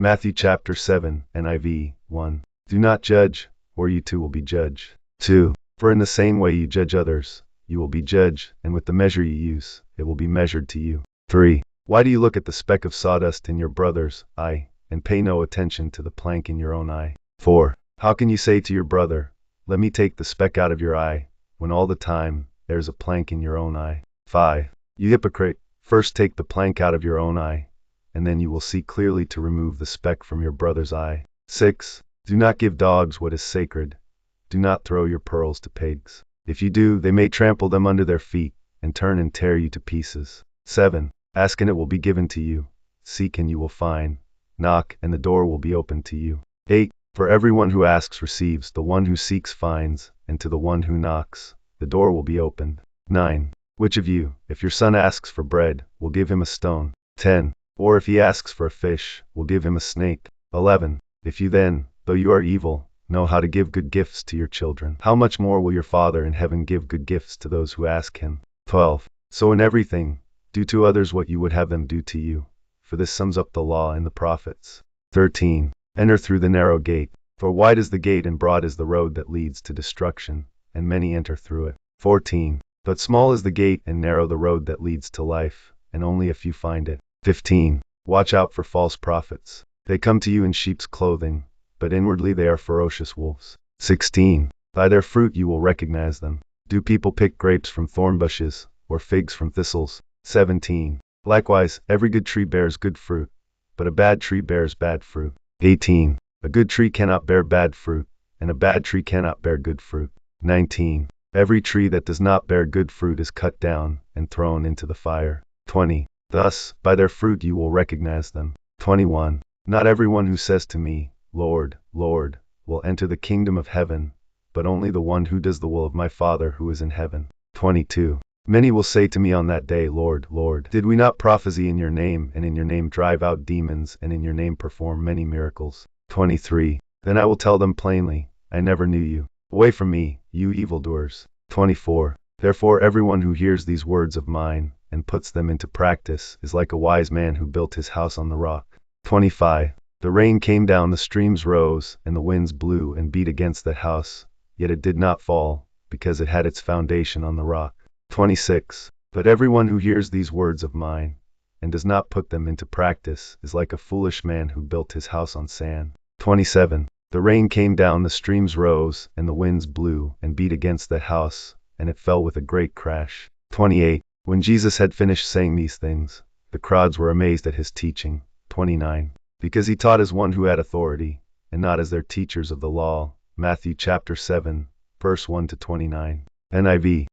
Mathew Chapter 7, NIV, 1. Do not judge, or you too will be judged. 2. For in the same way you judge others, you will be judged, and with the measure you use, it will be measured to you. 3. Why do you look at the speck of sawdust in your brother's eye, and pay no attention to the plank in your own eye? 4. How can you say to your brother, let me take the speck out of your eye, when all the time there's a plank in your own eye? 5. You hypocrite, first take the plank out of your own eye, and then you will see clearly to remove the speck from your brother's eye. 6. Do not give dogs what is sacred. Do not throw your pearls to pigs. If you do, they may trample them under their feet, and turn and tear you to pieces. 7. Ask and it will be given to you. Seek and you will find. Knock and the door will be opened to you. 8. For everyone who asks receives, the one who seeks finds, and to the one who knocks, the door will be opened. 9. Which of you, if your son asks for bread, will give him a stone? 10. Or if he asks for a fish, will give him a snake? 11. If you then, though you are evil, know how to give good gifts to your children, how much more will your Father in heaven give good gifts to those who ask him? 12. So in everything, do to others what you would have them do to you, for this sums up the law and the prophets. 13. Enter through the narrow gate, for wide is the gate and broad is the road that leads to destruction, and many enter through it. 14. But small is the gate and narrow the road that leads to life, and only a few find it. 15. Watch out for false prophets. They come to you in sheep's clothing, but inwardly they are ferocious wolves. 16. By their fruit you will recognize them. Do people pick grapes from thorn bushes, or figs from thistles? 17. Likewise, every good tree bears good fruit, but a bad tree bears bad fruit. 18. A good tree cannot bear bad fruit, and a bad tree cannot bear good fruit. 19. Every tree that does not bear good fruit is cut down and thrown into the fire. 20. Thus, by their fruit you will recognize them. 21. Not everyone who says to me, Lord, Lord, will enter the kingdom of heaven, but only the one who does the will of my Father who is in heaven. 22. Many will say to me on that day, Lord, Lord, did we not prophesy in your name, and in your name drive out demons, and in your name perform many miracles? 23. Then I will tell them plainly, I never knew you. Away from me, you evildoers. 24. Therefore everyone who hears these words of mine, and puts them into practice, is like a wise man who built his house on the rock. 25. The rain came down, the streams rose, and the winds blew and beat against that house, yet it did not fall, because it had its foundation on the rock. 26. But everyone who hears these words of mine, and does not put them into practice, is like a foolish man who built his house on sand. 27. The rain came down, the streams rose, and the winds blew and beat against that house, and it fell with a great crash. 28. When Jesus had finished saying these things, the crowds were amazed at his teaching. 29. Because he taught as one who had authority, and not as their teachers of the law. Mathew Chapter 7, verse 1 to 29. NIV.